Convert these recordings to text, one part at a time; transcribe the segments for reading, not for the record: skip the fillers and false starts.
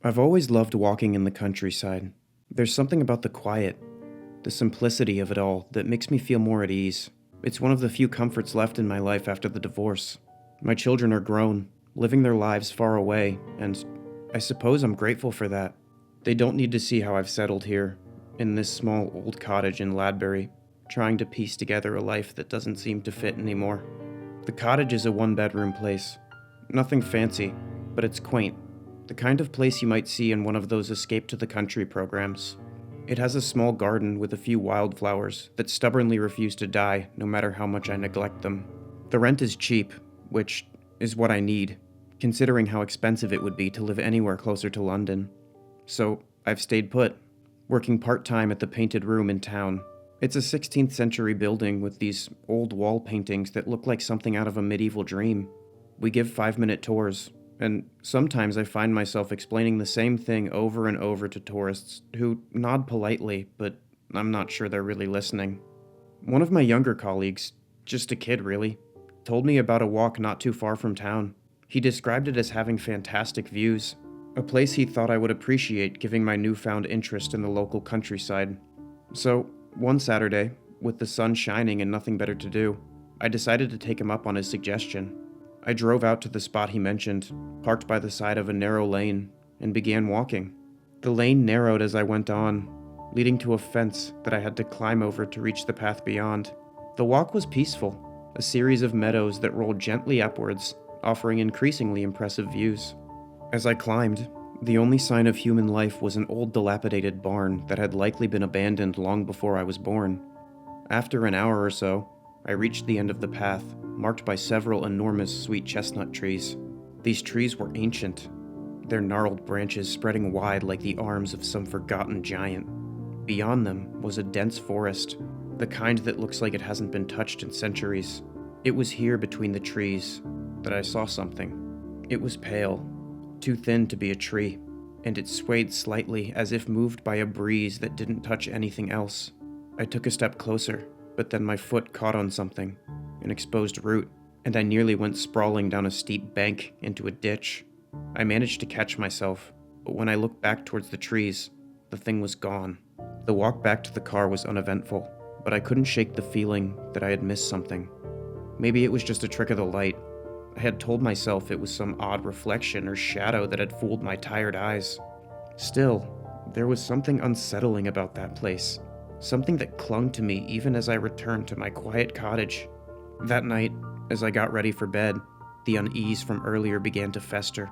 I've always loved walking in the countryside. There's something about the quiet, the simplicity of it all that makes me feel more at ease. It's one of the few comforts left in my life after the divorce. My children are grown, living their lives far away, and I suppose I'm grateful for that. They don't need to see how I've settled here, in this small old cottage in Ladbury, trying to piece together a life that doesn't seem to fit anymore. The cottage is a one-bedroom place. Nothing fancy, but it's quaint. The kind of place you might see in one of those Escape to the Country programs. It has a small garden with a few wildflowers that stubbornly refuse to die no matter how much I neglect them. The rent is cheap, which is what I need, considering how expensive it would be to live anywhere closer to London. So I've stayed put, working part-time at the Painted Room in town. It's a 16th century building with these old wall paintings that look like something out of a medieval dream. We give 5-minute tours, and sometimes I find myself explaining the same thing over and over to tourists who nod politely, but I'm not sure they're really listening. One of my younger colleagues, just a kid really, told me about a walk not too far from town. He described it as having fantastic views, a place he thought I would appreciate given my newfound interest in the local countryside. So, one Saturday, with the sun shining and nothing better to do, I decided to take him up on his suggestion. I drove out to the spot he mentioned, parked by the side of a narrow lane, and began walking. The lane narrowed as I went on, leading to a fence that I had to climb over to reach the path beyond. The walk was peaceful, a series of meadows that rolled gently upwards, offering increasingly impressive views. As I climbed, the only sign of human life was an old dilapidated barn that had likely been abandoned long before I was born. After an hour or so, I reached the end of the path, marked by several enormous sweet chestnut trees. These trees were ancient, their gnarled branches spreading wide like the arms of some forgotten giant. Beyond them was a dense forest, the kind that looks like it hasn't been touched in centuries. It was here between the trees that I saw something. It was pale, too thin to be a tree, and it swayed slightly as if moved by a breeze that didn't touch anything else. I took a step closer, but then my foot caught on something, an exposed root, and I nearly went sprawling down a steep bank into a ditch. I managed to catch myself, but when I looked back towards the trees, the thing was gone. The walk back to the car was uneventful, but I couldn't shake the feeling that I had missed something. Maybe it was just a trick of the light. I had told myself it was some odd reflection or shadow that had fooled my tired eyes. Still, there was something unsettling about that place. Something that clung to me even as I returned to my quiet cottage. That night, as I got ready for bed, the unease from earlier began to fester.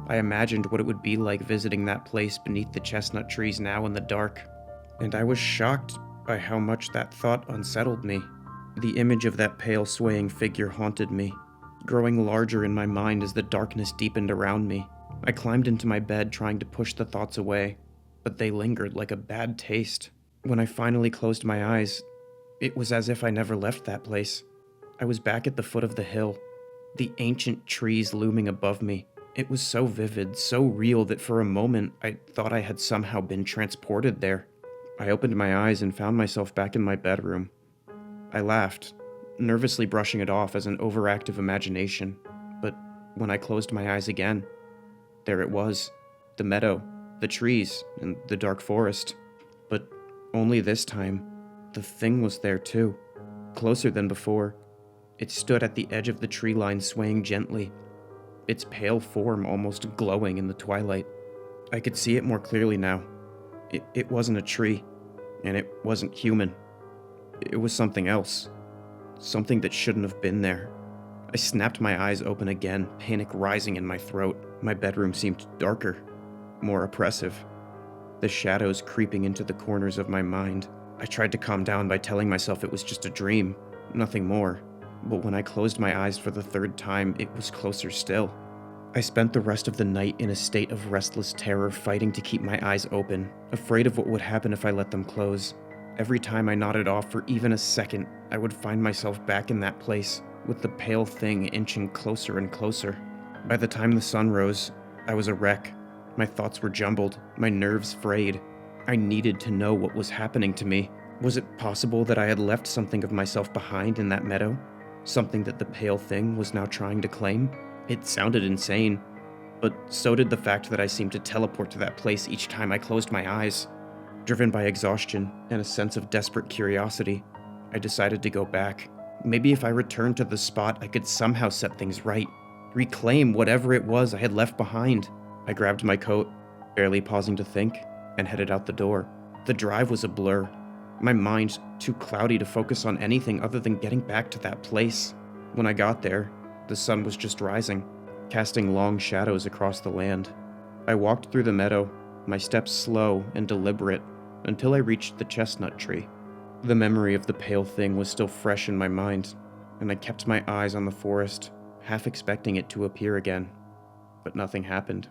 I imagined what it would be like visiting that place beneath the chestnut trees now in the dark, and I was shocked by how much that thought unsettled me. The image of that pale swaying figure haunted me, growing larger in my mind as the darkness deepened around me. I climbed into my bed trying to push the thoughts away, but they lingered like a bad taste. When I finally closed my eyes, it was as if I never left that place. I was back at the foot of the hill, the ancient trees looming above me. It was so vivid, so real that for a moment I thought I had somehow been transported there. I opened my eyes and found myself back in my bedroom. I laughed, nervously brushing it off as an overactive imagination, but when I closed my eyes again, there it was, the meadow, the trees, and the dark forest. But only this time, the thing was there too, closer than before. It stood at the edge of the tree line swaying gently, its pale form almost glowing in the twilight. I could see it more clearly now. It wasn't a tree, and it wasn't human. It was something else. Something that shouldn't have been there. I snapped my eyes open again, panic rising in my throat. My bedroom seemed darker, more oppressive, the shadows creeping into the corners of my mind. I tried to calm down by telling myself it was just a dream, nothing more. But when I closed my eyes for the third time, it was closer still. I spent the rest of the night in a state of restless terror, fighting to keep my eyes open, afraid of what would happen if I let them close. Every time I nodded off for even a second, I would find myself back in that place, with the pale thing inching closer and closer. By the time the sun rose, I was a wreck. My thoughts were jumbled, my nerves frayed. I needed to know what was happening to me. Was it possible that I had left something of myself behind in that meadow? Something that the pale thing was now trying to claim? It sounded insane, but so did the fact that I seemed to teleport to that place each time I closed my eyes. Driven by exhaustion and a sense of desperate curiosity, I decided to go back. Maybe if I returned to the spot, I could somehow set things right, reclaim whatever it was I had left behind. I grabbed my coat, barely pausing to think, and headed out the door. The drive was a blur, my mind too cloudy to focus on anything other than getting back to that place. When I got there, the sun was just rising, casting long shadows across the land. I walked through the meadow, my steps slow and deliberate, until I reached the chestnut tree. The memory of the pale thing was still fresh in my mind, and I kept my eyes on the forest, half expecting it to appear again. But nothing happened.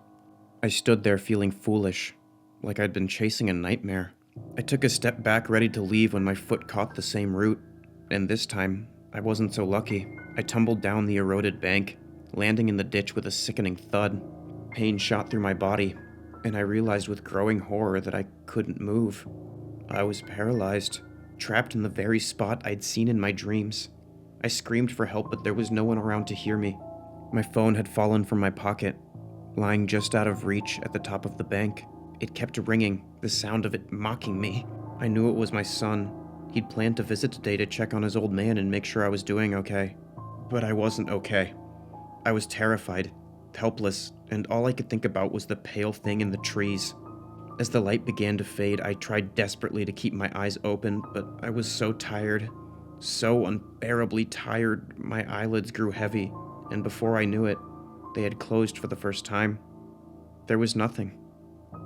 I stood there feeling foolish, like I'd been chasing a nightmare. I took a step back ready to leave when my foot caught the same root, and this time, I wasn't so lucky. I tumbled down the eroded bank, landing in the ditch with a sickening thud. Pain shot through my body, and I realized with growing horror that I couldn't move. I was paralyzed, trapped in the very spot I'd seen in my dreams. I screamed for help, but there was no one around to hear me. My phone had fallen from my pocket, lying just out of reach at the top of the bank. It kept ringing, the sound of it mocking me. I knew it was my son. He'd planned to visit today to check on his old man and make sure I was doing okay. But I wasn't okay. I was terrified, helpless, and all I could think about was the pale thing in the trees. As the light began to fade, I tried desperately to keep my eyes open, but I was so tired, so unbearably tired, my eyelids grew heavy, and before I knew it, they had closed for the first time. There was nothing,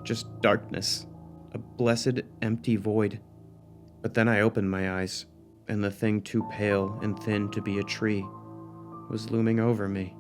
just darkness, a blessed empty void. But then I opened my eyes, and the thing too pale and thin to be a tree was looming over me.